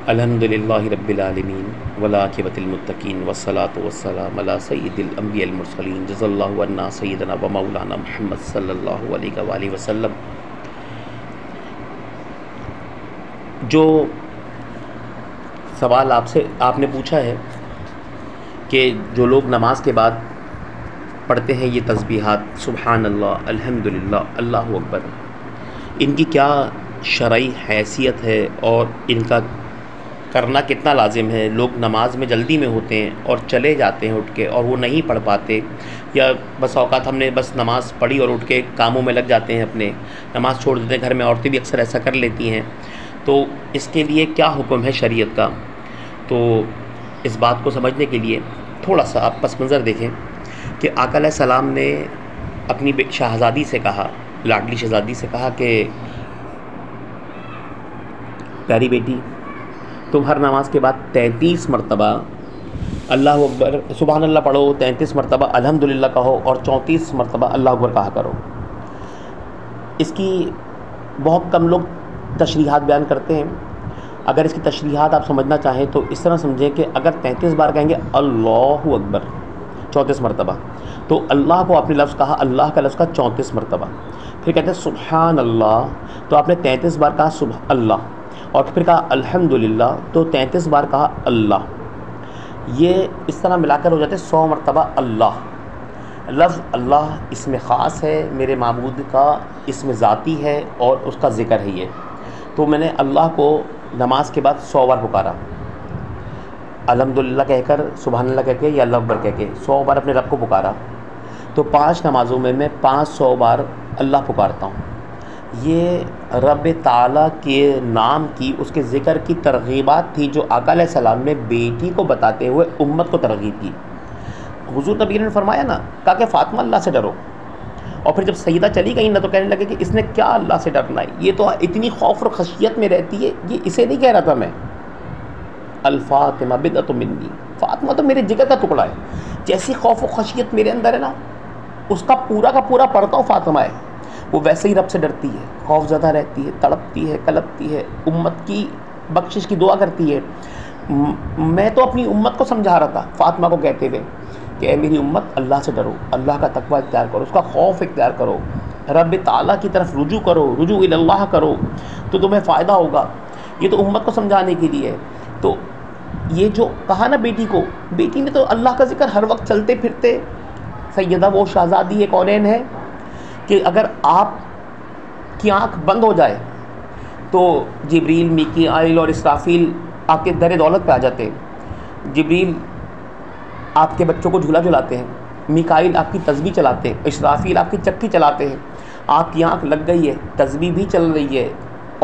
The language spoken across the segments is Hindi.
अल्हम्दुलिल्लाहि रब्बिल आलमीन वलाकिबतिल मुत्तकीन वस्सलातु वस्सलाम अला सय्यिदिल अंबियाल मुरसलीन जज़ल्लाहु अन्ना सय्यदना व मौलाना मुहम्मद सल्लल्लाहु अलैहि वसल्लम। जो सवाल आपने पूछा है कि जो लोग नमाज के बाद पढ़ते हैं ये तस्बीहात सुबहान अल्लाह, अल्हम्दुलिल्लाह, अल्लाहु अकबर, इनकी क्या शरई हैसियत है और इनका करना कितना लाजिम है। लोग नमाज में जल्दी में होते हैं और चले जाते हैं उठ के, और वो नहीं पढ़ पाते, या बस औकात हमने बस नमाज़ पढ़ी और उठ के कामों में लग जाते हैं, अपने नमाज़ छोड़ देते हैं। घर में औरतें भी अक्सर ऐसा कर लेती हैं। तो इसके लिए क्या हुक्म है शरीयत का? तो इस बात को समझने के लिए थोड़ा सा आप पस मंज़र देखें कि आका अलैहिस्सलाम ने अपनी शहज़ादी से कहा, लाडली शहज़ादी से कहा कि प्यारी बेटी, तुम हर नमाज के बाद 33 मरतबा अल्लाह अकबर सुबहान अल्लाह पढ़ो, 33 मरतबा अल्हम्दुलिल्लाह कहो और 34 मरतबा अल्लाह अकबर कहा करो। इसकी बहुत कम लोग तशरीहात बयान करते हैं। अगर इसकी तशरीहात आप समझना चाहें तो इस तरह समझें कि अगर 33 बार कहेंगे अल्लाहु अकबर 34 मरतबा, तो अल्लाह को आपने लफ्ज़ कहा, अल्लाह का लफ्ज़ का 34 मरतबा। फिर कहते हैं सुबहान अल्लाह, तो आपने 33 बार कहा सुबह अल्लाह, और फिर कहा अल्हम्दुलिल्लाह, तो 33 बार कहा अल्लाह। ये इस तरह मिलाकर हो जाते 100 मरतबा अल्लाह। लफ्ज़ अल्लाह इसमें ख़ास है, मेरे माबूद का इसमें ज़ाती है और उसका ज़िक्र है ये। तो मैंने अल्लाह को नमाज के बाद 100 बार पुकारा, अल्हम्दुलिल्लाह कहकर, सुबहान अल्लाह कहकर या अल्लाह अकबर कहकर 100 बार अपने रब को पुकारा। तो 5 नमाज़ों में मैं 500 बार अल्लाह पुकारता हूँ। ये रब ताला के नाम की, उसके ज़िक्र की तरगीबात थी जो आका अलैहिस्सलाम ने बेटी को बताते हुए उम्मत को तरगीब की। हुज़ूर नबी ने फरमाया ना, कहा कि फ़ातिमा अल्लाह से डरो। और फिर जब सईदा चली गई ना तो कहने लगे कि इसने क्या अल्लाह से डरना है, ये तो इतनी खौफ और खशियत में रहती है। ये इसे नहीं कह रहा था मैं, अल-फ़ातिमा बिदअतुम मिन्नी, फ़ातिमा तो मेरे जिगर का टुकड़ा है। जैसी खौफ और खशियत मेरे अंदर है ना, उसका पूरा का पूरा परताव फ़ातिमा है। वो वैसे ही रब से डरती है, खौफज़दा रहती है, तड़पती है, कलपती है, उम्मत की बख्शिश की दुआ करती है। मैं तो अपनी उम्मत को समझा रहा था फ़ातिमा को कहते हुए कि ऐ मेरी उम्मत, अल्लाह से डरो, अल्लाह का तकवा इख्तियार करो, उसका खौफ इख्तियार करो, रब ताला की तरफ रुजू करो, रुजू इल्लाह करो, तो तुम्हें फ़ायदा होगा। ये तो उम्मत को समझाने के लिए है। तो ये जो कहा ना बेटी को, बेटी ने तो अल्लाह का ज़िक्र हर वक्त चलते फिरते, सैयदा वो शहज़ादी एक कौनैन है कि अगर आप की आँख बंद हो जाए तो जिब्रील, मीकाईल और इसराफील आपके दर दौलत पे आ जाते हैं। जिब्रील आपके बच्चों को झूला झुलाते हैं, मीकाईल आपकी तस्बीह चलाते हैं, इसराफील आपकी चक्की चलाते हैं। आपकी आँख लग गई है, तस्बीह भी चल रही है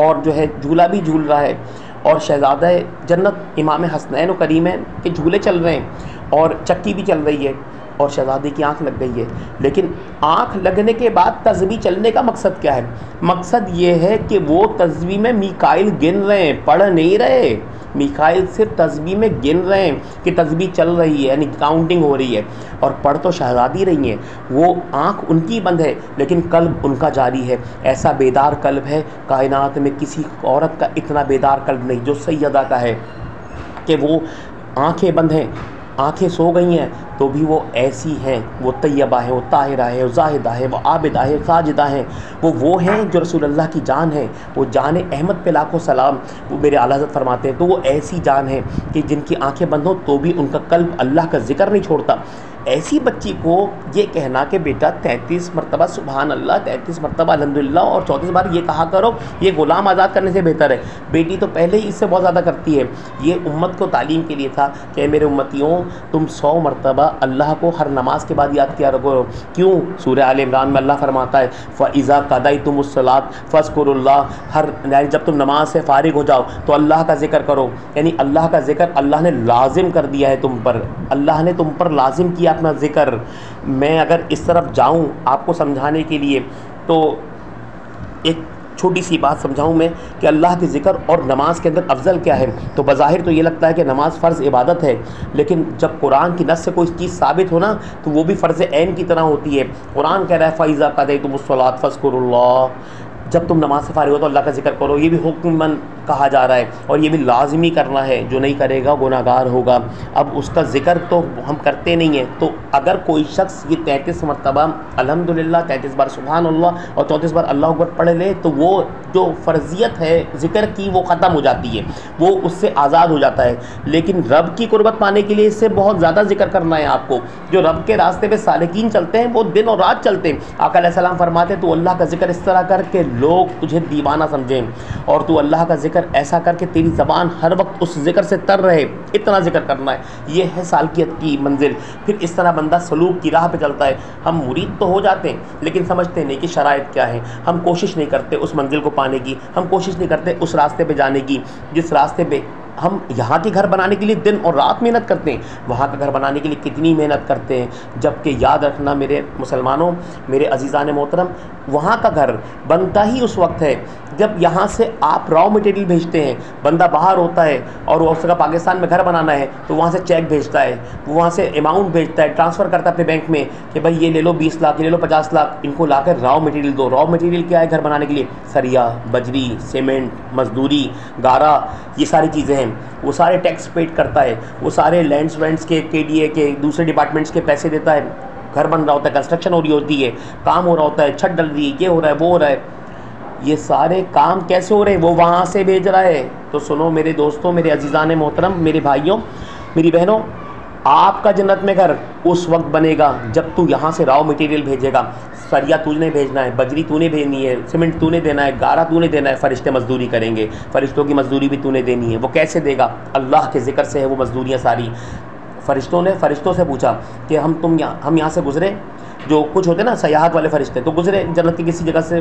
और जो है झूला भी झूल रहा है, और शहज़ादा जन्नत इमाम हसनैन और करीमैन के झूले चल रहे हैं और चक्की भी चल रही है और शहज़ादी की आँख लग गई है। लेकिन आँख लगने के बाद तस्बीह चलने का मकसद क्या है? मकसद ये है कि वो तस्बीह में मीकाईल गिन रहे हैं, पढ़ नहीं रहे। मीकाईल सिर्फ तस्बीह में गिन रहे हैं कि तस्बीह चल रही है, यानी काउंटिंग हो रही है, और पढ़ तो शहज़ादी रही हैं। वो आँख उनकी बंद है लेकिन कल्ब उनका जारी है। ऐसा बेदार कल्ब है कायनात में किसी औरत का इतना बेदार कल्ब नहीं जो सैयदा का है, कि वो आँखें बंद हैं, आँखें सो गई हैं तो भी वो ऐसी हैं, वो तैयबा है, वो ताहिरा है, वो जाहिदा है, वो आबिदा है, साजिदा है। वो हैं जो रसूलुल्लाह की जान है। वो जान अहमद पे लाखों सलाम, वो मेरे आला हज़रत फरमाते हैं। तो वो ऐसी जान है कि जिनकी आँखें बंद हो तो भी उनका कल्ब अल्लाह का ज़िक्र नहीं छोड़ता। ऐसी बच्ची को ये कहना कि बेटा 33 मरतबा सुबहान अल्लाह, 33 मरतबा अल्हम्दुलिल्लाह और 34 बार ये कहा करो, ये ग़ुलाम आज़ाद करने से बेहतर है। बेटी तो पहले ही इससे बहुत ज़्यादा करती है। ये उम्मत को तालीम के लिए था कि मेरे उम्मतियों, तुम 100 मरतबा अल्लाह को हर नमाज के बाद याद किया करो। क्यों? सूरह आल इमरान में अल्लाह फरमाता है फ़इज़ा क़ज़य्तुमुस्सलात फ़ज़्कुरुल्लाह, हर जब तुम नमाज से फ़ारिग हो जाओ तो अल्लाह का ज़िक्र करो। यानी अल्लाह का ज़िक्र अल्लाह ने लाजिम कर दिया है तुम पर, अल्लाह ने तुम पर लाजिम किया अपना ज़िक्र। मैं अगर इस तरफ जाऊं आपको समझाने के लिए तो एक छोटी सी बात समझाऊं मैं कि अल्लाह के ज़िक्र और नमाज के अंदर अफजल क्या है। तो बज़ाहिर तो ये लगता है कि नमाज फ़र्ज़ इबादत है, लेकिन जब कुरान की नस से कोई चीज़ साबित हो ना तो वो भी फ़र्ज़ ऐन की तरह होती है। कुरान कह रहा है फ़इज़ा क़ज़य्तुमुस्सलात फ़ज़्कुरुल्लाह, जब तुम नमाज से फारिग हो तो अल्लाह का जिक्र करो, ये भी हुक्मन कहा जा रहा है और ये भी लाजमी करना है, जो नहीं करेगा गुनाहगार होगा। अब उसका जिक्र तो हम करते नहीं हैं, तो अगर कोई शख्स ये 33 मरतबा अल्हम्दुलिल्लाह, 33 बार सुभान अल्लाह और 34 बार अल्लाह अकबर पढ़ ले, तो वो जो फ़र्जियत है ज़िक्र की वो ख़त्म हो जाती है, वो उससे आज़ाद हो जाता है। लेकिन रब की कुर्बत पाने के लिए इससे बहुत ज़्यादा जिक्र करना है आपको। जो रब के रास्ते पे सालिकीन चलते हैं वो दिन और रात चलते हैं। आका अलैहिस्सलाम फरमाते तो अल्लाह का जिक्र इस तरह कर के लोग तुझे दीवाना समझें, और तू अल्लाह का जिक्र ऐसा करके तेरी ज़बान हर वक्त उस जिक्र से तर रहे, इतना जिक्र करना है। ये है सालकियत की मंजिल। फिर इस तरह बंदा सलूक की राह पे चलता है। हम मुरीद तो हो जाते हैं लेकिन समझते नहीं कि शराइत क्या है, हम कोशिश नहीं करते उस मंजिल को पाने की, हम कोशिश नहीं करते उस रास्ते पे जाने की जिस रास्ते पे हम यहाँ के घर बनाने के लिए दिन और रात मेहनत करते हैं, वहाँ का घर बनाने के लिए कितनी मेहनत करते हैं। जबकि याद रखना मेरे मुसलमानों, मेरे अजीज़ान मोहतरम, वहाँ का घर बनता ही उस वक्त है जब यहाँ से आप रॉ मटेरियल भेजते हैं। बंदा बाहर होता है और वो उसका पाकिस्तान में घर बनाना है तो वहाँ से चेक भेजता है, वो वहाँ से अमाउंट भेजता है, ट्रांसफ़र करता है अपने बैंक में कि भाई ये ले लो 20 लाख, ये ले लो 50 लाख, इनको ला कर रॉ मटेरियल दो। रॉ मटेरियल क्या है घर बनाने के लिए? सरिया, बजरी, सीमेंट, मजदूरी, गारा, ये सारी चीज़ें हैं। वो सारे टैक्स पेड करता है, वो सारे लैंड्स वेंड्स के KDA के दूसरे डिपार्टमेंट्स के पैसे देता है। घर बन रहा होता है, कंस्ट्रक्शन हो रही होती है, काम हो रहा होता है, छत डल रही है, ये हो रहा है, वो हो रहा है। ये सारे काम कैसे हो रहे हैं? वो वहाँ से भेज रहा है। तो सुनो मेरे दोस्तों, मेरे अजीज़ान मोहतरम, मेरे भाइयों, मेरी बहनों, आपका जन्नत में घर उस वक्त बनेगा जब तू यहाँ से रॉ मटेरियल भेजेगा। सरिया तूने भेजना है, बजरी तूने भेजनी है, सीमेंट तूने देना है, गारा तूने देना है, फरिश्ते मजदूरी करेंगे, फरिश्तों की मजदूरी भी तूने देनी है। वो कैसे देगा? अल्लाह के ज़िक्र से है वो मजदूरियाँ सारी। फरिश्तों ने फरिश्तों से पूछा कि हम यहाँ से गुज़रे, जो कुछ होते ना सयाहत वाले फरिश्ते, तो गुज़रे जन्नत की किसी जगह से,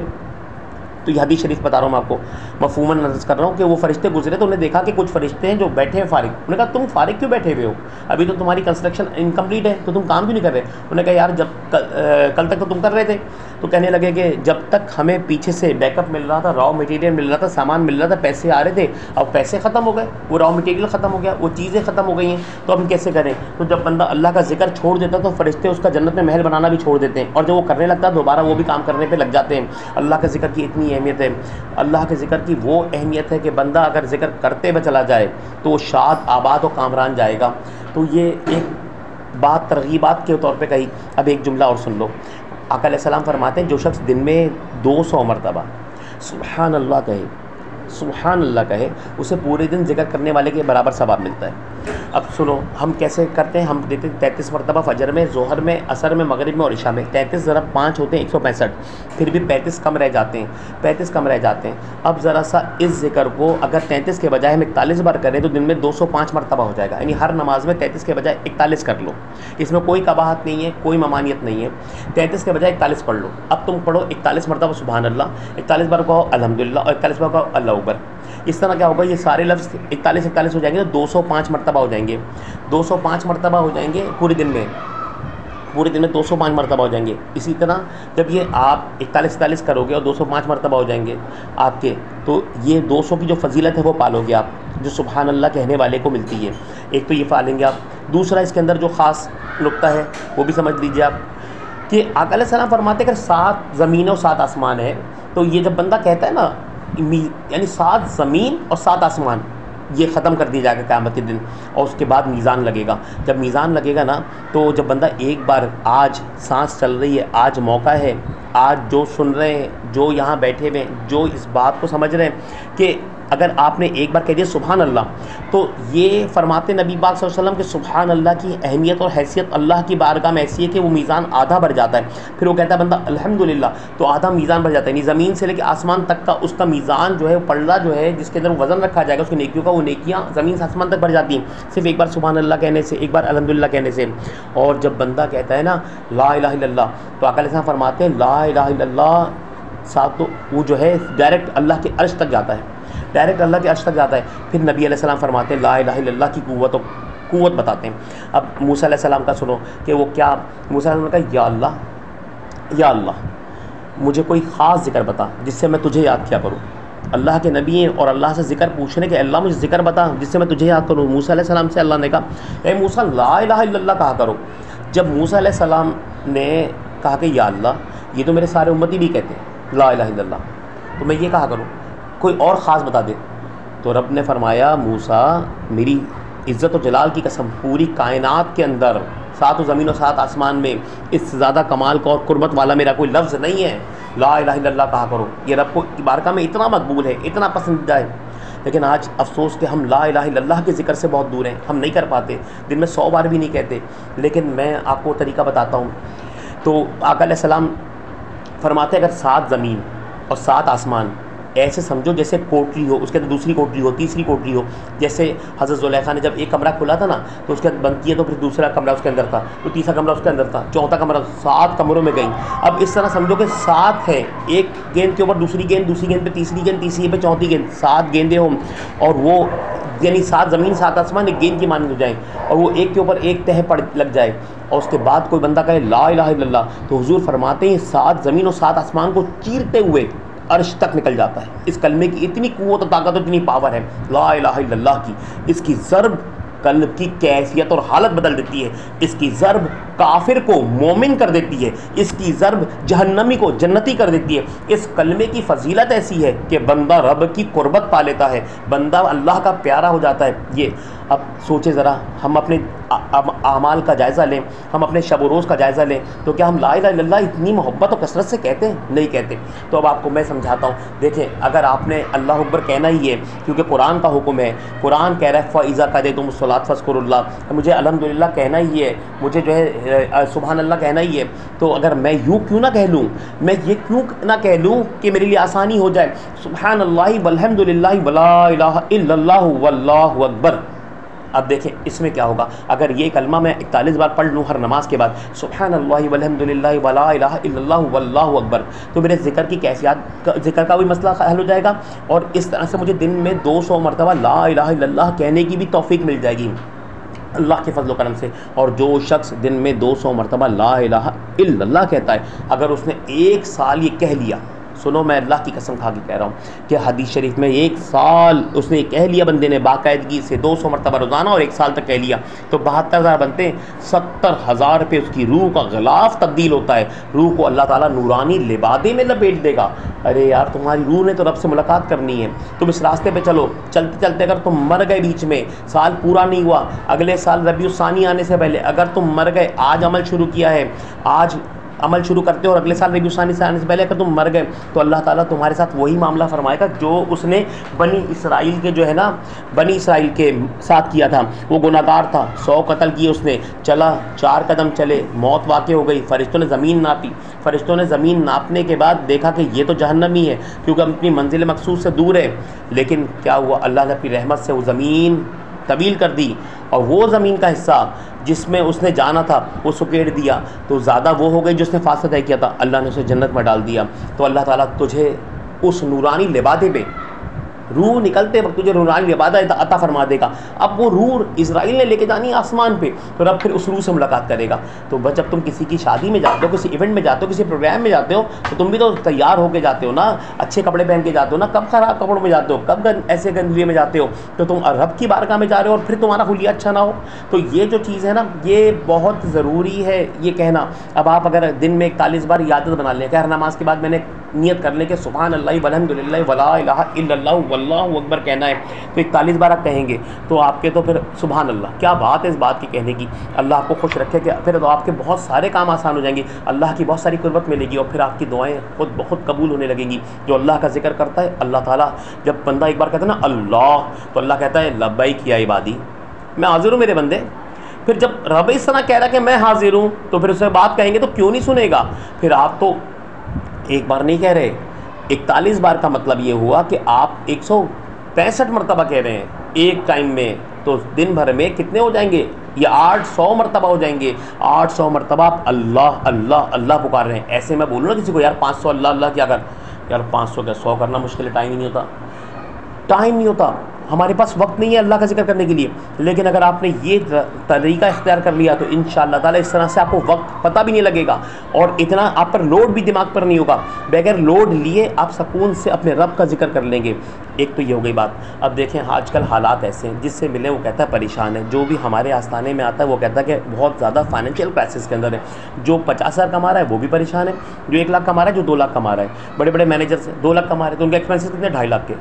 तो ये हदीस शरीफ बता रहा हूँ मैं आपको, मफहूमन नज़र कर रहा हूँ कि वो फरिश्ते गुजरे तो उन्हें देखा कि कुछ फरिश्ते हैं जो बैठे हैं फारिग। उन्होंने कहा तुम फारिग क्यों बैठे हुए हो? अभी तो तुम्हारी कंस्ट्रक्शन इनकम्प्लीट है, तो तुम काम क्यों नहीं कर रहे? उन्होंने कहा यार जब कल तक तो तुम कर रहे थे। तो कहने लगे कि जब तक हमें पीछे से बैकअप मिल रहा था, रॉ मटेरियल मिल रहा था, सामान मिल रहा था, पैसे आ रहे थे, अब पैसे ख़त्म हो गए, वो रॉ मटेरियल ख़त्म हो गया, वो चीज़ें ख़त्म हो गई हैं, तो हम कैसे करें? तो जब बंदा अल्लाह का जिक्र छोड़ देता तो फरिश्ते उसका जन्नत में महल बनाना भी छोड़ देते हैं, और जब वो करने लगता है दोबारा वो भी काम करने पर लग जाते हैं। अल्लाह के जिक्र की इतनी अहमियत है, अल्लाह के ज़िक्र की वो अहमियत है कि बंदा अगर ज़िक्र करते हुए चला जाए तो वो शाद, आबाद और कामरान जाएगा। तो ये एक बात तरगीबात के तौर पे कही। अब एक जुमला और सुन लो। आका अलैहिस्सलाम फरमाते हैं जो शख्स दिन में 200 मरतबा सुभान अल्लाह कहे, सुभान अल्लाह कहे, उसे पूरे दिन जिक्र करने वाले के बराबर सवाब मिलता है। अब सुनो हम कैसे करते हैं। हम देते हैं 33 मरतबा फ़जर में, ज़ोहर में, असर में, मगरिब में और इशा में। 33 ज़रा 5 होते हैं 165, फिर भी 35 कम रह जाते हैं, 35 कम रह जाते हैं। अब ज़रा सा इस जिक्र को अगर 33 के बजाय हम 41 बार करें तो दिन में 205 मरतबा हो जाएगा। यानी हर नमाज में 33 के बजाय 41 कर लो। इसमें कोई कबाहत नहीं है, कोई ममानियत नहीं है। 33 के बजाय 41 पढ़ लो। अब तुम पढ़ो 41 मरतबा सुभान अल्लाह, 41 बार कहो अल्हम्दुलिल्लाह और 41 बार कहो अल्लाह अकबर। इस तरह क्या होगा, ये सारे लफ्ज़ 41 हो जाएंगे तो 205 मरतबा हो जाएंगे। 205 मरतबा हो जाएंगे पूरे दिन में, पूरे दिन में 205 मरतबा हो जाएंगे। इसी तरह जब ये आप 41 करोगे और 205 मरतबा हो जाएंगे आपके, तो ये 200 की जो फजीलत है वो पालोगे आप, जो सुभान अल्लाह कहने वाले को मिलती है। एक तो ये पालेंगे आप। दूसरा इसके अंदर जो ख़ास नुक्ता है वो भी समझ लीजिए आप कि आका अलैहिस्सलाम फरमाते अगर 7 ज़मीन और 7 आसमान है, तो ये जब बंदा कहता है ना, यानी 7 ज़मीन और 7 आसमान ये ख़त्म कर दिया जाएगा क़यामत के दिन, और उसके बाद मीज़ान लगेगा। जब मीज़ान लगेगा ना, तो जब बंदा एक बार, आज सांस चल रही है, आज मौका है, आज जो सुन रहे हैं, जो यहाँ बैठे हुए हैं, जो इस बात को समझ रहे हैं कि अगर आपने एक बार कह दिया सुभान अल्लाह, तो ये फरमाते नबी पाक सल्लल्लाहु अलैहि वसल्लम कि सुभान अल्लाह की अहमियत और हैसियत अल्लाह की बारगाह में ऐसी है कि वो मीज़ान आधा बढ़ जाता है। फिर वो कहता है बंदा अल्हम्दुलिल्लाह, तो आधा मीज़ान बढ़ जाता है। यानी ज़मीन से लेकर आसमान तक का उसका मीज़ान जो है, पल्ला जो है जिसके अंदर वज़न रखा जाएगा उसकी नेकियों का, वो नेकियाँ ज़मीन से आसमान तक बढ़ जाती हैं सिर्फ एक बार सुभान अल्लाह कहने से, एक बार अल्हम्दुलिल्लाह कहने से। और जब बंदा कहता है ना ला इलाहा इल्लल्लाह, तो आका अलैहिस्सलाम फरमाते हैं ला इलाहा इल्लल्लाह साथ, तो वो जो है डायरेक्ट अल्लाह के अर्श तक जाता है, डायरेक्ट अल्लाह के अर्श तक जाता है। फिर नबी अलैहिस्सलाम फरमाते हैं ला इलाहा इल्लल्लाह की कुव्वत बताते हैं। अब मूसा अलैहिस्सलाम का सुनो कि वो क्या, मूसा अलैहिस्सलाम ने कहा या अल्लाह मुझे कोई ख़ास ज़िक्र बता जिससे मैं तुझे याद किया करूँ। अल्लाह के नबी हैं और अल्लाह से ज़िक्र पूछने के, अल्लाह मुझे ज़िक्र बता जिससे मैं तुझे याद करूँ। मूसा अलैहिस्सलाम से अल्लाह ने कहा ए मूसा ला इलाहा इल्लल्लाह कहा करो। जब मूसा अलैहिस्सलाम ने कहा कि या अल्लाह, ये तो मेरे सारे उम्मती भी कहते हैं ला इलाहा इल्लल्लाह, तो मैं ये कहा करूँ, कोई और ख़ास बता दे। तो रब ने फरमाया, मूसा मेरी इज़्ज़त और जलाल की कसम, पूरी कायनात के अंदर 7 ज़मीन और 7 आसमान में इससे ज़्यादा कमाल का और कुर्बत वाला मेरा कोई लफ्ज़ नहीं है। ला इलाहा इल्लल्लाह कहा करो, ये रब को बारका में इतना मकबूल है, इतना पसंदीदा है। लेकिन आज अफसोस कि हम ला इलाहा इल्लल्लाह के ज़िक्र से बहुत दूर हैं, हम नहीं कर पाते, दिन में 100 बार भी नहीं कहते। लेकिन मैं आपको तरीका बताता हूँ। तो आका अलैहिस्सलाम फरमाते, अगर 7 ज़मीन और 7 आसमान ऐसे समझो जैसे कोठरी हो, उसके अंदर दूसरी कोठरी हो, तीसरी कोठरी हो। जैसे हज़रत ज़ुलेखा ने जब एक कमरा खुला था ना, तो उसके अंदर बंद किया, तो फिर दूसरा कमरा उसके अंदर था, तो तीसरा कमरा उसके अंदर था, चौथा कमरा, 7 कमरों में गई। अब इस तरह समझो कि 7 है, एक गेंद के ऊपर दूसरी गेंद, दूसरी गेंद पे तीसरी गेंद, तीसरी गेंद पे चौथी गेंद, 7 गेंदें हों, और वो यानी 7 ज़मीन 7 आसमान एक गेंद की मानी हो जाए, और वो एक के ऊपर एक तह पड़ लग जाए, और उसके बाद कोई बंदा कहे ला इलाहा इल्लल्लाह, तो हुजूर फरमाते हैं 7 ज़मीन और 7 आसमान को चीरते हुए अर्श तक निकल जाता है। इस कलमे की इतनी क़ुव्वत और ताकत और इतनी पावर है ला इलाहा इल्लल्लाह की। इसकी ज़र्ब कल्ब की कैफियत और हालत बदल देती है। इसकी ज़र्ब काफिर को मोमिन कर देती है। इसकी ज़र्ब जहन्नमी को जन्नती कर देती है। इस कलमे की फजीलत ऐसी है कि बंदा रब की कुर्बत पा लेता है, बंदा अल्लाह का प्यारा हो जाता है। ये अब सोचे ज़रा, हम अपने आमाल का जायज़ा लें, हम अपने शब व रोज़ का जायज़ा लें, तो क्या हम ला इलाहा इल्लल्लाह इतनी मोहब्बत और कसरत से कहते हैं? नहीं कहते। तो अब आपको मैं समझाता हूँ। देखें, अगर आपने अल्लाह अकबर कहना ही है, क्योंकि कुरान का हुक्म है, कुरान कह रहा है फ़इज़ा क़ज़यतुमुस्सलात फ़ज़्कुरुल्लाह, मुझे अल्हम्दुलिल्लाह कहना ही है, मुझे जो है सुबहान अल्लाह कहना ही है। तो अगर मैं यूँ क्यों ना कह लूँ, मैं ये क्यों ना कह लूँ कि मेरे लिए आसानी हो जाए, सुबहान अल्लाह वल्हम्दुलिल्लाह वला इलाहा इल्लल्लाह वल्लाहु अकबर। अब देखें इसमें क्या होगा, अगर ये कलमा मैं 41 बार पढ़ लूँ हर नमाज के बाद, सुब्हानल्लाहि वल्हम्दुलिल्लाहि वला इलाहा इल्लल्लाहु वल्लाहु अकबर, तो मेरे ज़िक्र की कैफियत, ज़िक्र का भी मसला हल हो जाएगा, और इस तरह से मुझे दिन में 200 मरतबा ला इलाहा इल्लल्लाह कहने की भी तौफीक मिल जाएगी अल्लाह के फजल करम से। और जो शख्स दिन में 200 मरतबा ला इलाहा इल्लल्लाह कहता है, अगर उसने 1 साल ये कह लिया, सुनो मैं अल्लाह की कसम खा के कह रहा हूँ कि हदीस शरीफ में 1 साल उसने कह लिया, बंदे ने बाकायदगी से 200 मरतबा रोज़ाना और 1 साल तक कह लिया, तो 72,000 बनते हैं। 70,000 पे उसकी रूह का गिलाफ तब्दील होता है। रूह को अल्लाह ताला नूरानी लिबादे में लपेट देगा। अरे यार, तुम्हारी रूह ने तो रब से मुलाकात करनी है, तुम इस रास्ते पे चलो। चलते चलते अगर तुम मर गए, बीच में साल पूरा नहीं हुआ, अगले साल रबीउल सानी आने से पहले अगर तुम मर गए, आज अमल शुरू किया है, आज अमल शुरू करते हो और अगले साल रबीउल सानी से आने से पहले अगर तुम मर गए, तो अल्लाह ताला तुम्हारे साथ वही मामला फरमाएगा जो उसने बनी इसराइल के, जो है ना, बनी इसराइल के साथ किया था। वो गुनाहगार था, 100 कत्ल किए उसने, चला 4 कदम चले, मौत वाक़ हो गई। फ़रिश्तों ने ज़मीन नापी, फ़रिश्तों ने ज़मीन नापने के बाद देखा कि ये तो जहन्नमी है, क्योंकि अपनी मंजिल मकसूद से दूर है। लेकिन क्या हुआ, अल्लाह ने अपनी रहमत से वो ज़मीन तब्दील कर दी, और वो ज़मीन का हिस्सा जिसमें उसने जाना था वो सुकेड़ दिया, तो ज़्यादा वो हो गई जो उसने फासला तय किया था, अल्लाह ने उसे जन्नत में डाल दिया। तो अल्लाह ताला तुझे उस नूरानी लिबादे पे, रूह निकलते वक्त तुझे नूरानी लिबादा अता फरमा देगा। अब वो रूह इज़राइल ने लेके जानी है आसमान पे, तो रब फिर उस रूह से मुलाकात करेगा। तो बस जब तुम किसी की शादी में जाते हो, किसी इवेंट में जाते हो, किसी प्रोग्राम में जाते हो, तो तुम भी तो तैयार होके जाते हो ना, अच्छे कपड़े पहन के जाते हो ना। कब ख़राब कपड़ों में जाते हो, कब ऐसे गंदगी में जाते हो, तो तुम रब की बारगाह में जा रहे हो और फिर तुम्हारा हुलिया अच्छा ना हो। तो ये जो चीज़ है ना, ये बहुत ज़रूरी है ये कहना। अब आप अगर दिन में 41 बार आदत बना लें कि हर नमाज के बाद मैंने नियत कर लें कि सुभान अल्लाह वल्हम्दुलिल्लाह वला इलाहा इल्लल्लाह वल्लाहु अकबर कहना है, तो 41 बार आप कहेंगे तो आपके तो फिर सुभान अल्लाह, क्या बात है इस बात की कहने की। अल्लाह आपको खुश रखे कि फिर तो आपके बहुत सारे काम आसान हो जाएंगे, अल्लाह की बहुत सारी कुर्बत मिलेगी, और फिर आपकी दुआएं खुद बहुत कबूल होने लगेंगी। जो अल्लाह का जिक्र करता है, अल्लाह ताला, जब बंदा एक बार कहता है ना अल्लाह, तो अल्लाह कहता है लब्बैक या इबादी, मैं हाजिर हूँ मेरे बंदे। फिर जब रब इस तरह कह रहा है कि मैं हाजिर हूँ, तो फिर उससे बात कहेंगे तो क्यों नहीं सुनेगा। फिर आप तो एक बार नहीं कह रहे, 41 बार का मतलब ये हुआ कि आप 165 मरतबा कह रहे हैं एक टाइम में, तो दिन भर में कितने हो जाएंगे, ये 800 मरतबा हो जाएंगे। 800 मरतबा आप अल्लाह अल्लाह अल्लाह पुकार रहे हैं। ऐसे मैं बोलूँ ना किसी को, यार 500 अल्लाह अल्लाह क्या कर, यार 500 क्या, 100 करना मुश्किल है, टाइम ही नहीं होता, टाइम नहीं होता। हमारे पास वक्त नहीं है अल्लाह का जिक्र करने के लिए, लेकिन अगर आपने ये तरीका इख्तियार कर लिया तो इंशाअल्लाह ताला इस तरह से आपको वक्त पता भी नहीं लगेगा और इतना आप पर लोड भी दिमाग पर नहीं होगा। बगैर लोड लिए आप सुकून से अपने रब का जिक्र कर लेंगे। एक तो ये हो गई बात। अब देखें आजकल हालात ऐसे हैं, जिससे मिले वो कहता है परेशान है, जो भी हमारे आस्थाने में आता है वो कहता है कि बहुत ज़्यादा फाइनेंशियल क्राइसिस के अंदर है। जो 50,000 कमा रहा है वो भी परेशान है, जो 1 लाख कमा रहा है, जो 2 लाख कमा रहा है। बड़े बड़े मैनेजर्स 2 लाख कमा रहे हैं तो उनके एक्सपेंसेस कितने 2.5 लाख के,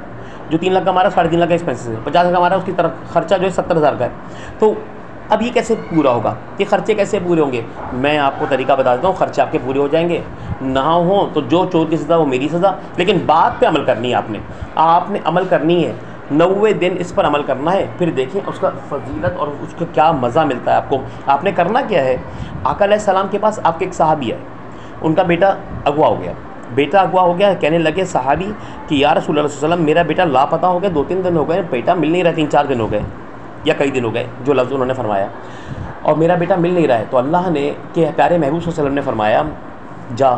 जो 3 लाख कमा रहा है 3.5 लाख का एक्सपेंसेस है, 50,000 कमा रहा है उसकी तरफ खर्चा जो है 70,000 का है। तो अब ये कैसे पूरा होगा, ये खर्चे कैसे पूरे होंगे? मैं आपको तरीका बता देता हूँ, खर्चे आपके पूरे हो जाएंगे। ना हो तो जो चोर की सज़ा वो मेरी सज़ा, लेकिन बात पे अमल करनी है। आपने अमल करनी है, 90 दिन इस पर अमल करना है, फिर देखें उसका फजीलत और उसका क्या मज़ा मिलता है आपको। आपने करना क्या है, आका अलैहिस्सलाम के पास आपके एक सहाबी है, उनका बेटा अगवा हो गया। बेटा अगवा हो गया, कहने लगे सहाबी कि या रसूलुल्लाह सल्लल्लाहु अलैहि वसल्लम मेरा बेटा लापता हो गया, 2-3 दिन हो गए, बेटा मिल नहीं रहा, 3-4 दिन हो गए या कई दिन हो गए, जो लफ्ज़ उन्होंने फरमाया, और मेरा बेटा मिल नहीं रहा है। तो अल्लाह ने के प्यारे महबूब सल्लल्लाहु अलैहि वसल्लम ने फरमाया, जा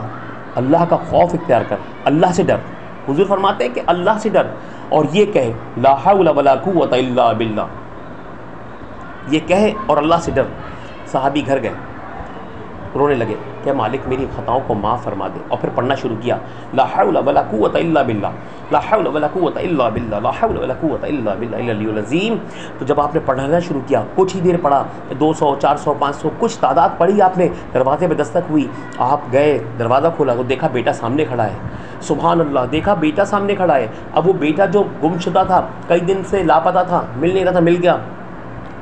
अल्लाह का खौफ इख्तियार कर, अल्लाह से डर। हुज़ूर फरमाते हैं कि अल्लाह से डर और ये कहे ला हौला वला कुव्वता इल्ला बिल्लाह, ये कहे और अल्लाह से डर। सहाबी घर गए, रोने लगे कि मालिक मेरी ख़ताओं को माफ़ फरमा दे, और फिर पढ़ना शुरू किया ला हौला वला कुव्वता इल्ला बिल्लाह, ला हौला वला कुव्वता इल्ला बिल्लाह, ला हौला वला कुव्वता इल्ला बिल्लाह अल-अलियुल अज़ीम। तो जब आपने पढ़ना शुरू किया, कुछ ही देर पढ़ा, 200, 400, 500 कुछ तादाद पढ़ी आपने, दरवाजे पे दस्तक हुई, आप गए, दरवाज़ा खोला तो देखा बेटा सामने खड़ा है। सुभान अल्लाह, देखा बेटा सामने खड़ा है। अब वो बेटा जो गुमशुदा था, कई दिन से लापता था, मिल नहीं रहा था, मिल गया,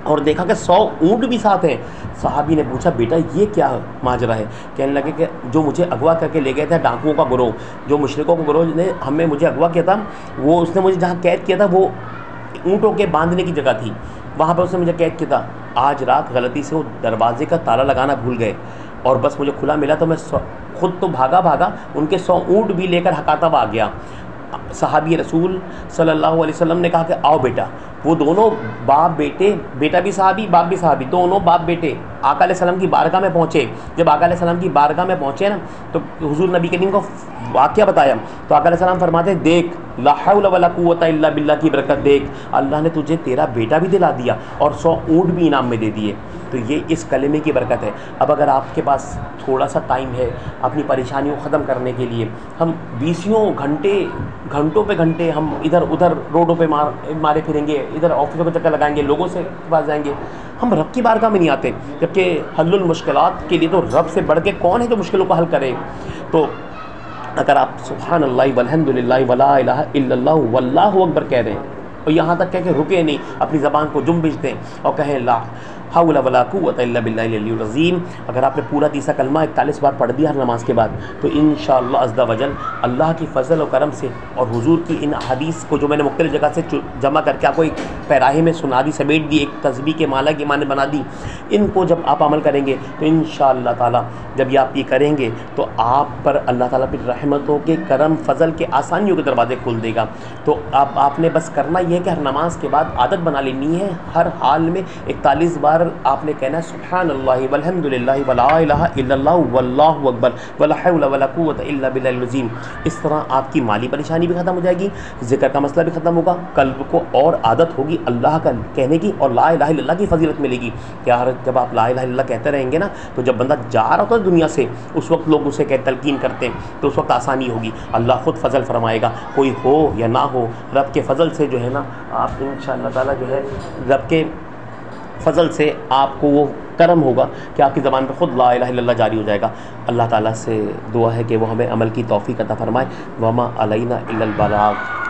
और देखा कि 100 ऊँट भी साथ हैं। सहाबी ने पूछा बेटा ये क्या माजरा है? कहने लगे कि जो मुझे अगवा करके ले गए थे डाकुओं का गिरोह, जो मुशरिकों का गिरोह ने मुझे अगवा किया था, वो उसने मुझे जहाँ कैद किया था वो ऊँटों के बांधने की जगह थी, वहाँ पर उसने मुझे कैद किया था। आज रात गलती से वो दरवाजे का ताला लगाना भूल गए और बस मुझे खुला मिला तो मैं खुद तो भागा उनके 100 ऊँट भी लेकर हकाता हुआ आ गया। सहाबी रसूल सल्लल्लाहु अलैहि वसल्लम ने कहा कि आओ बेटा। वो दोनों बाप बेटे, बेटा भी सहाबी बाप भी सहाबी, दोनों बाप बेटे आका अलैहिस्सलाम की बारगाह में पहुँचे। जब आका अलैहिस्सलाम की बारगाह में पहुँचे ना, तो हुजूर नबी करीम को वाक़या बताया तो आका अलैहिस्सलाम फरमाते देख ला हौला वला कुव्वता इल्ला बिल्लाह की बरकत देख, अल्लाह ने तुझे तेरा बेटा भी दिला दिया और 100 ऊँट भी इनाम में दे दिए। तो ये इस कलेमे की बरकत है। अब अगर आपके पास थोड़ा सा टाइम है अपनी परेशानियों ख़त्म करने के लिए, हम 20 घंटों पे घंटे हम इधर उधर रोडों पे मारे फिरेंगे, इधर ऑफिसों के चक्कर लगाएंगे, लोगों से पास जाएंगे, हम रब की बारगाह में नहीं आते। जबकि हल्लुल मुश्किलात के लिए तो रब से बढ़ के कौन है जो मुश्किलों को हल करे। तो अगर आप सुभान अल्लाह वल्हम्दुलिल्लाह वला इलाहा इल्लल्लाह वल्लाहु अकबर कह रहे हैं और यहाँ तक कह के रुके नहीं, अपनी ज़बान को जुम्बिश दें और कहें ला हौला वला कुव्वता इल्ला बिल्लाह अल-अलियुल अज़ीम। अगर आपने पूरा तीसरा कलमा 41 बार पढ़ दिया हर नमाज के बाद, तो इंशाअल्लाह अज़्ज़ा वजल अल्लाह की फ़ज़ल और करम से और हुजूर की इन हदीस को जो मैंने मुख्तलिफ़ जगह से जमा करके आपको एक पैराहे में सुना दी, समेट दी, एक तस्बीह के माला की माने बना दी, इनको जब आप अमल करेंगे तो इंशाअल्लाह ताला जब ये आप ये करेंगे तो आप पर अल्लाह ताला की रहमतों के, करम, फ़ज़ल के, आसानियों के दरवाज़े खोल देगा। तो आपने बस करना ये है कि हर नमाज के बाद आदत बना लेनी है, हर हाल में 41 बार आपने कहना है सुभान अल्लाह वल्हम्दुलिल्लाह वला इलाहा इल्लल्लाह वल्लाहु अकबर वला हौला वला कुव्वता इल्ला बिल्लाहिल अज़ीम। इस तरह आपकी माली परेशानी भी ख़त्म हो जाएगी, ज़िक्र का मसला भी ख़त्म होगा, कल्ब को और आदत होगी अल्लाह का कहने की और ला इलाहा इल्लल्लाह की फ़जीलत मिलेगी। क्या जब आप ला इलाहा इल्लल्लाह कहते रहेंगे ना, तो जब बंदा जा रहा होता है दुनिया से, उस वक्त लोग उसे तलकीन करते हैं, तो उस वक्त आसानी होगी, अल्लाह ख़ुद फ़ज़ल फरमाएगा। कोई हो या ना हो, रब के फ़ज़ल से जो है ना आप इंशाअल्लाह ताला जो है रब के फ़ज़ल से आपको वो करम होगा कि आपकी ज़बान पर ख़ुद ला इलाहा इल्लल्लाह जारी हो जाएगा। अल्लाह ताला से दुआ है कि वो हमें अमल की तौफ़ीक़ अता फ़रमाए। वमा अलैना इल्लल बलाग।